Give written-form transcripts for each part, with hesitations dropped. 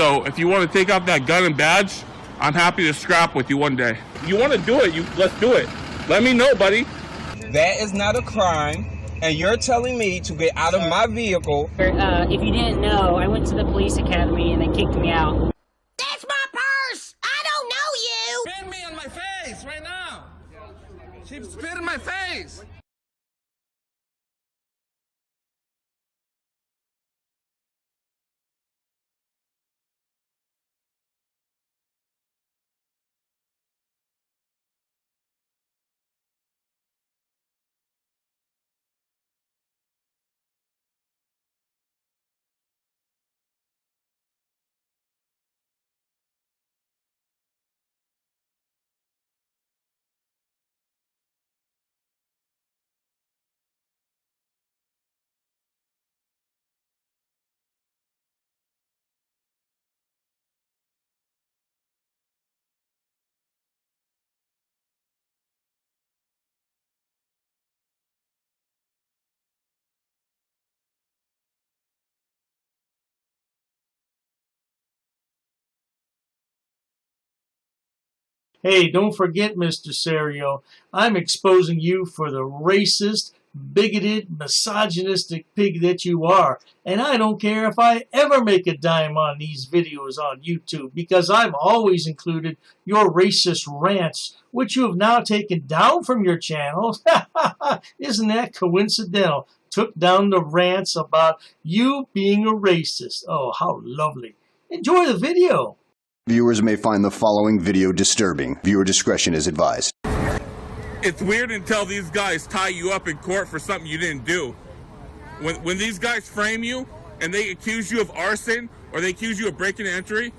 So if you want to take off that gun and badge, I'm happy to scrap with you one day. You want to do it, let's do it. Let me know, buddy. That is not a crime, and you're telling me to get out of my vehicle. If you didn't know, I went to the police academy and they kicked me out. That's my purse! I don't know you! Spit me on my face right now! She spit in my face! Hey, don't forget, Mr. Serio, I'm exposing you for the racist, bigoted, misogynistic pig that you are. And I don't care if I ever make a dime on these videos on YouTube, because I've always included your racist rants, which you have now taken down from your channel. Isn't that coincidental? Took down the rants about you being a racist. Oh, how lovely. Enjoy the video. Viewers may find the following video disturbing. Viewer discretion is advised. It's weird until these guys tie you up in court for something you didn't do. When these guys frame you and they accuse you of arson or they accuse you of breaking and entry,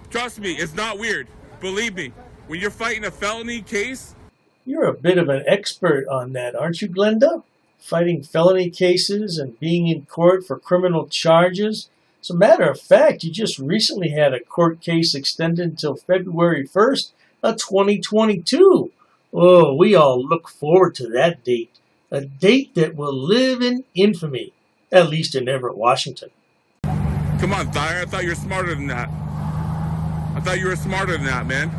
trust me, it's not weird. Believe me, when you're fighting a felony case. You're a bit of an expert on that, aren't you, Glenda? Fighting felony cases and being in court for criminal charges. As a matter of fact, you just recently had a court case extended until February 1st of 2022. Oh, we all look forward to that date. A date that will live in infamy, at least in Everett, Washington. Come on, Thayer, I thought you were smarter than that. I thought you were smarter than that, man.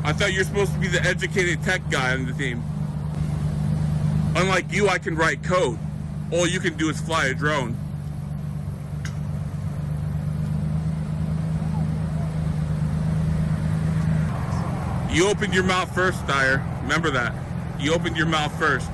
I thought you were supposed to be the educated tech guy on the team. Unlike you, I can write code. All you can do is fly a drone. You opened your mouth first, Thayer. Remember that. You opened your mouth first.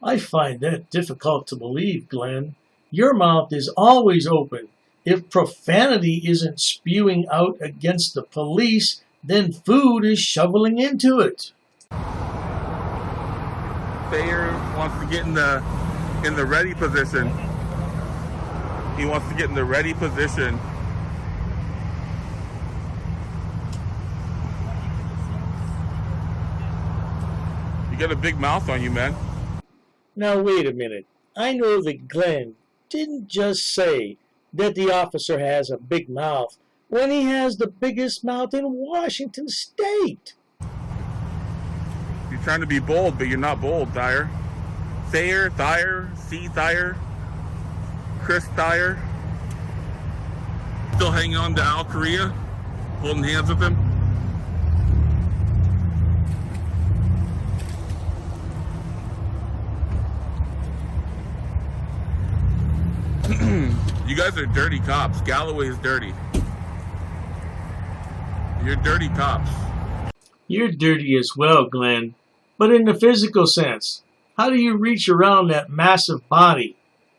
I find that difficult to believe, Glenn. Your mouth is always open. If profanity isn't spewing out against the police, then food is shoveling into it. Thayer wants to get in the ready position. He wants to get in the ready position. You got a big mouth on you, man. Now, wait a minute. I know that Glenn didn't just say that the officer has a big mouth when he has the biggest mouth in Washington State. You're trying to be bold, but you're not bold, Thayer. Thayer, C. Thayer, Chris Thayer. Still hanging on to Al Korea, holding hands with him. You guys are dirty cops. Galloway is dirty. You're dirty cops. You're dirty as well, Glenn. But in the physical sense, how do you reach around that massive body?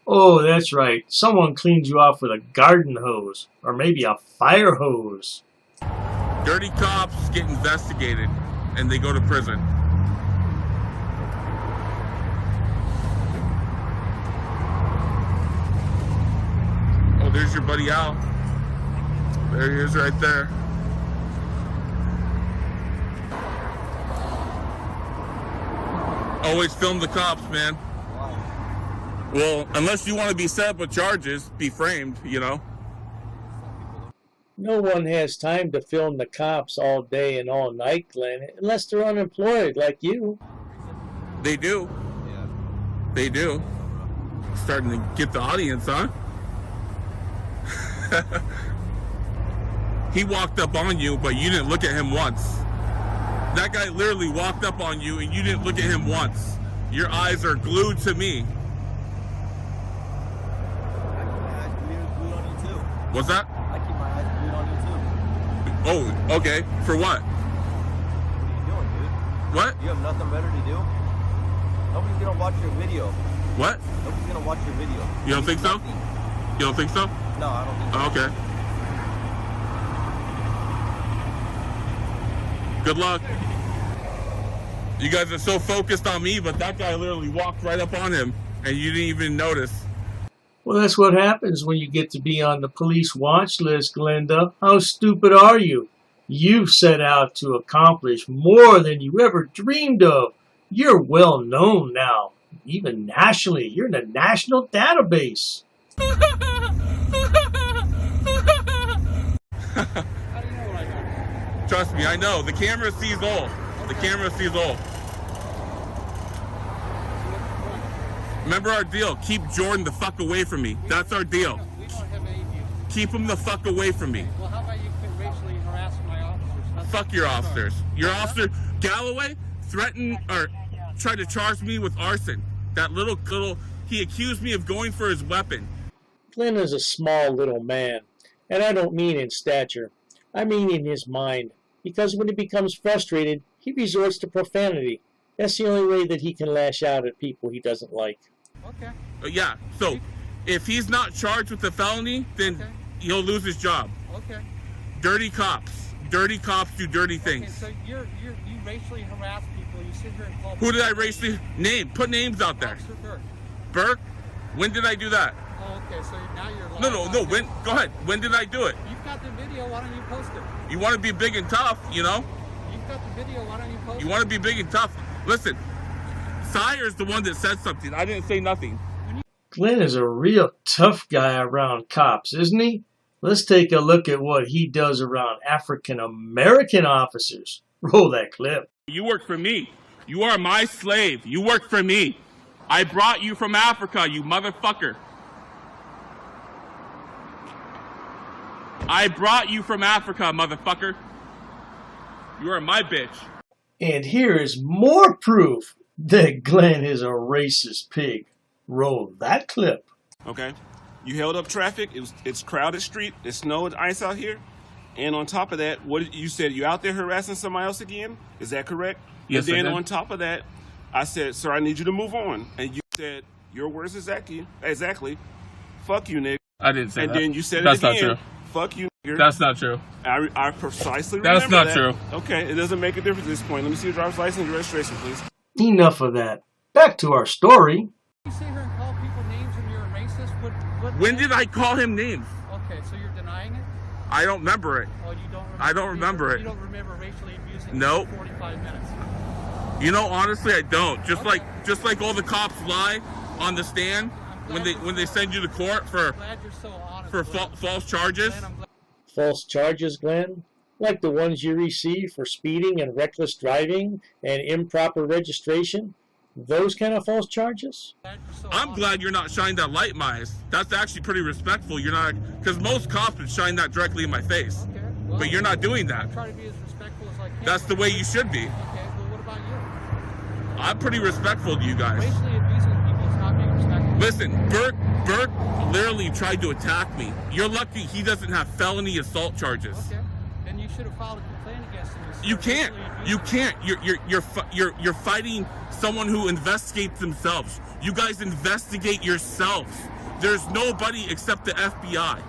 Oh, that's right. Someone cleaned you off with a garden hose. Or maybe a fire hose. Dirty cops get investigated and they go to prison. Oh, there's your buddy Al. There he is right there. Always film the cops, man. Well, unless you want to be set up with charges, be framed, you know. No one has time to film the cops all day and all night, Glenn, unless they're unemployed like you. They do. They do. Starting to get the audience, huh? He walked up on you, but you didn't look at him once. That guy literally walked up on you and you didn't look at him once. Your eyes are glued to me. What's that? I keep my eyes glued on you too. Oh, okay. For what? What are you doing, dude? What? You have nothing better to do? Nobody's gonna watch your video. What? Nobody's gonna watch your video. You don't think so? You don't think so? No, I don't think so. Oh, okay. Good luck. You guys are so focused on me, but that guy literally walked right up on him, and you didn't even notice. Well, that's what happens when you get to be on the police watch list, Glenda. How stupid are you? You've set out to accomplish more than you ever dreamed of. You're well known now, even nationally. You're in a national database. Trust me, I know. The camera sees all. The camera sees all. Remember our deal. Keep Jordan the fuck away from me. That's our deal. We don't have any views. Keep him the fuck away from me. Well, how about you quit racially harassing my officers? Fuck your officers. Your officer, Galloway, threatened or tried to charge me with arson. That little, he accused me of going for his weapon. Glenn is a small little man, and I don't mean in stature. I mean in his mind, because when he becomes frustrated, he resorts to profanity. That's the only way that he can lash out at people he doesn't like. Okay. Yeah, so if he's not charged with a felony, then he'll lose his job. Okay. Dirty cops do dirty things. Okay, so you racially harass people. You sit here and call. Who did I racially name? Put names out there. Officer Burke. Burke? When did I do that? Oh, okay. So now you're. No. When? Go ahead. When did I do it? You've got the video. Why don't you post it? You want to be big and tough, you know? You've got the video. Why don't you post it? You want to be big and tough. Listen, Sire's the one that said something. I didn't say nothing. Glenn is a real tough guy around cops, isn't he? Let's take a look at what he does around African American officers. Roll that clip. You work for me. You are my slave. You work for me. I brought you from Africa, you motherfucker. I brought you from Africa, motherfucker. You are my bitch. And here is more proof that Glenn is a racist pig. Roll that clip. Okay. You held up traffic. It's crowded street. It's snow and ice out here. And on top of that, what you said, you out there harassing somebody else again? Is that correct? Yes, and then I did. on top of that, I said, sir, I need you to move on. And you said, your words exactly, fuck you, nigga. I didn't say and that. And then you said That's it again. not true. Fuck you, nigga. That's not true. I precisely remember That's not that. true. Okay, it doesn't make a difference at this point. Let me see your driver's license and your registration, please. Enough of that. Back to our story. You sit here and call people names and you're a racist? What When did I call him names? Okay, so you're denying it? I don't remember it. Oh, you don't remember? I don't remember it. You don't remember racially abusing Nope. for 45 minutes? You know, honestly, I don't. Just like all the cops lie on the stand when they send you to court for I'm glad you're so honest. for false charges. Glenn, I'm glad False charges, Glenn? Like the ones you receive for speeding and reckless driving and improper registration? Those kind of false charges? you're so I'm honest. glad you're not shining that light in my eyes. That's actually pretty respectful. You're not, because most cops would shine that directly in my face. Okay, well, But you're not doing that. I try to be as respectful as I can. That's the way you should be. Okay, well, what about you? I'm pretty respectful to you guys. Racially abusing people is not being respectful. Listen, Burke literally tried to attack me. You're lucky he doesn't have felony assault charges. Okay, then you should have filed a complaint against him. You can't. You can't. You're fighting someone who investigates themselves. You guys investigate yourselves. There's nobody except the FBI.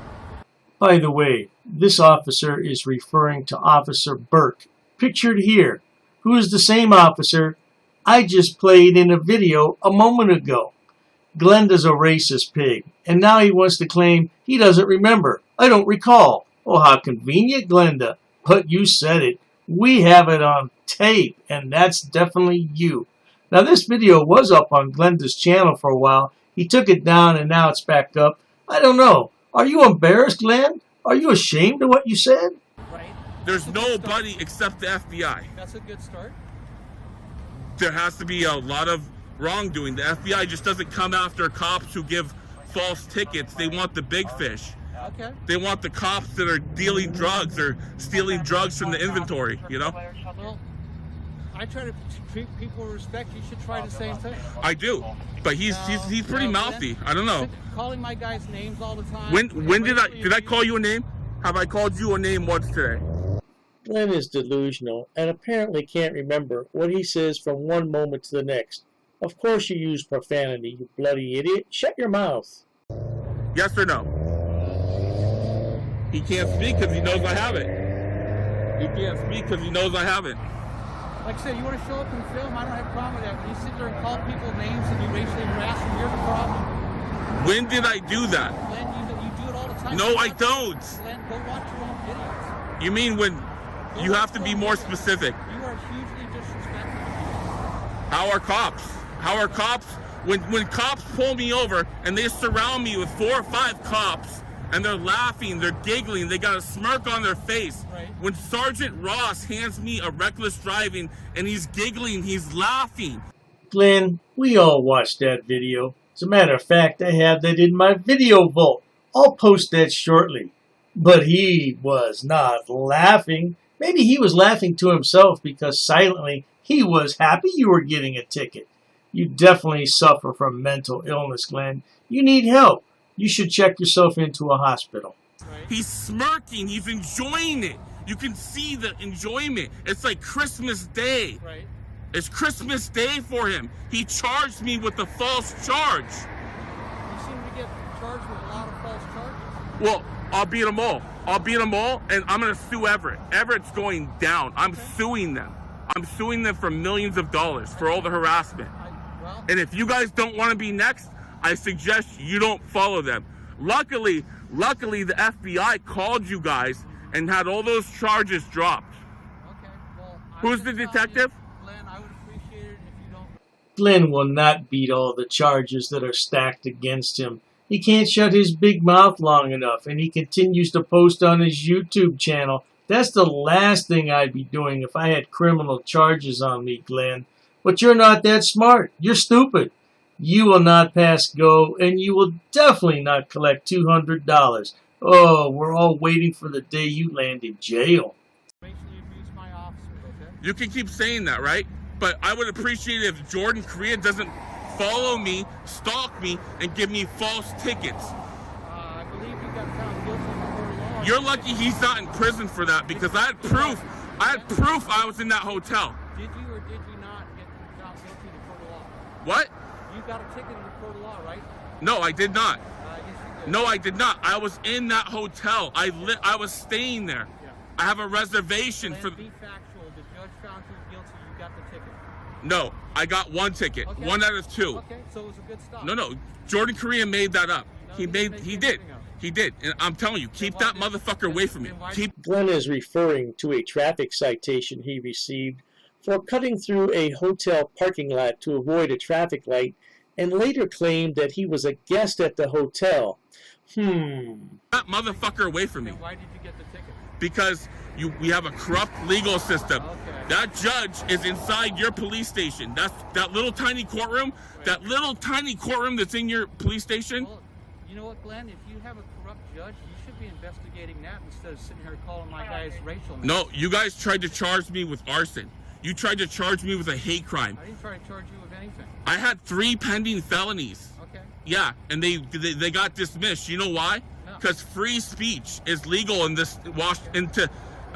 By the way, this officer is referring to Officer Burke, pictured here, who is the same officer I just played in a video a moment ago. Glenda's a racist pig, and now he wants to claim he doesn't remember. I don't recall. Oh, how convenient, Glenda. But you said it. We have it on tape, and that's definitely you. Now, this video was up on Glenda's channel for a while. He took it down, and now it's back up. I don't know. Are you embarrassed, Glenn? Are you ashamed of what you said? Right. There's nobody except the FBI. That's a good start. There has to be a lot of wrongdoing. The FBI just doesn't come after cops who give false tickets. They want the big fish. Okay. They want the cops that are dealing drugs or stealing drugs from the inventory, you know? Well, I try to treat people with respect. You should try the same thing. I do. But he's pretty mouthy. I don't know. Calling my guys names all the time. When did I call you a name? Have I called you a name once today? Glenn is delusional and apparently can't remember what he says from one moment to the next. Of course you use profanity, you bloody idiot. Shut your mouth. Yes or no? He can't speak because he knows I have it. He can't speak because he knows I have it. Like I said, you want to show up and film, I don't have a problem with that. When you sit there and call people names and you racially harass them, you're the problem. When did I do that? Glenn, you do it all the time. No, I don't. Glenn, go watch your own videos. You mean when you have to be more specific? You are hugely disrespectful. How are cops? How are cops? When cops pull me over and they surround me with 4 or 5 cops and they're laughing, they're giggling, they got a smirk on their face. Right. When Sergeant Ross hands me a reckless driving and he's giggling, he's laughing. Glenn, we all watched that video. As a matter of fact, I have that in my video vault. I'll post that shortly. But he was not laughing. Maybe he was laughing to himself because silently he was happy you were getting a ticket. You definitely suffer from mental illness, Glenn. You need help. You should check yourself into a hospital. He's smirking. He's enjoying it. You can see the enjoyment. It's like Christmas Day. Right. It's Christmas Day for him. He charged me with a false charge. You seem to get charged with a lot of false charges. Well, I'll beat them all. I'll beat them all, and I'm going to sue Everett. Everett's going down. I'm suing them. I'm suing them for millions of dollars for all the harassment. And if you guys don't want to be next, I suggest you don't follow them. Luckily, the FBI called you guys and had all those charges dropped. Okay, well, Who's the detective? Glenn, I would appreciate it if you don't. Glenn will not beat all the charges that are stacked against him. He can't shut his big mouth long enough, and he continues to post on his YouTube channel. That's the last thing I'd be doing if I had criminal charges on me, Glenn. But you're not that smart. You're stupid. You will not pass go, and you will definitely not collect $200. Oh, we're all waiting for the day you land in jail. Racially abuse my officers, okay? You can keep saying that, right? But I would appreciate it if Jordan Korea doesn't follow me, stalk me, and give me false tickets. I believe you got found guilty in the court of law. You're lucky he's not in prison for that because I had proof. I was in that hotel. Did you or did you not get found guilty in the court of law? What? You got a ticket in the court of law, right? No, I did not. Yes, you did. No, I did not. I was in that hotel. I was staying there. Yeah. I have a reservation Glenn, for. be factual. The judge found you guilty. You got the ticket. No, I got 1 ticket. Okay. 1 out of 2. Okay, so it was a good stop. No. Jordan Korea made that up. No, He did. He did. And I'm telling you, keep that motherfucker away from me. Glenn is referring to a traffic citation he received for cutting through a hotel parking lot to avoid a traffic light, and later claimed that he was a guest at the hotel. That motherfucker away from me. Then why did you get the ticket? Because we have a corrupt legal system. Okay. That judge is inside your police station. That's that little tiny courtroom. Right. That little tiny courtroom that's in your police station. Well, you know what, Glenn? If you have a corrupt judge, you should be investigating that instead of sitting here calling my guys racial names. No, you guys tried to charge me with arson. You tried to charge me with a hate crime. I didn't try to charge you with anything. I had 3 pending felonies. Okay. Yeah, and they got dismissed. You know why? No. Because free speech is legal in this into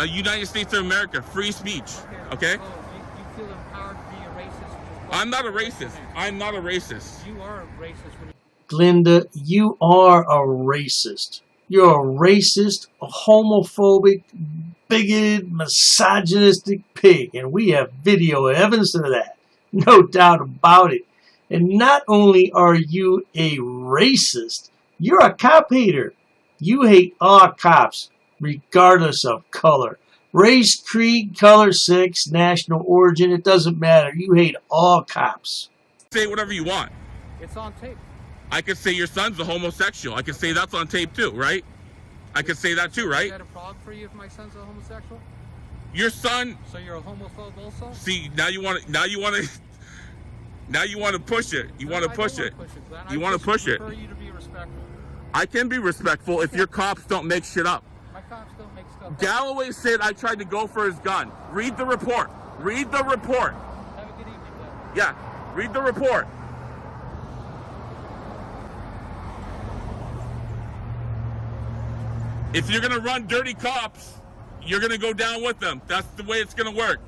United States of America. Free speech. Okay? So you feel empowered to be a racist? I'm not a racist. I'm not a racist. You are a racist when you... Glinda, you are a racist. You're a racist, a homophobic, bigoted, misogynistic pig, and we have video evidence of that. No doubt about it. And not only are you a racist, you're a cop hater. You hate all cops, regardless of color. Race, creed, color, sex, national origin, it doesn't matter. You hate all cops. Say whatever you want. It's on tape. I could say your son's a homosexual. I could say that's on tape too, right? I could say that too, Is right? that a problem for you if my son's a homosexual? Your son. So you're a homophobe also? See, now you want to. Now you want to push it. You want to push it. You want to push it. I prefer you to be respectful. I can be respectful if your cops don't make shit up. My cops don't make stuff up. Galloway said I tried to go for his gun. Read the report. Read the report. Have a good evening, then. Yeah, read the report. If you're gonna run dirty cops, you're gonna go down with them. That's the way it's gonna work.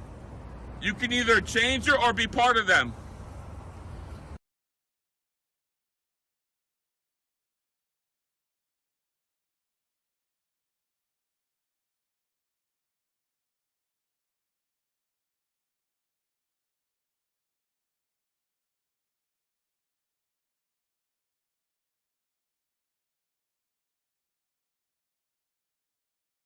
You can either change it or be part of them.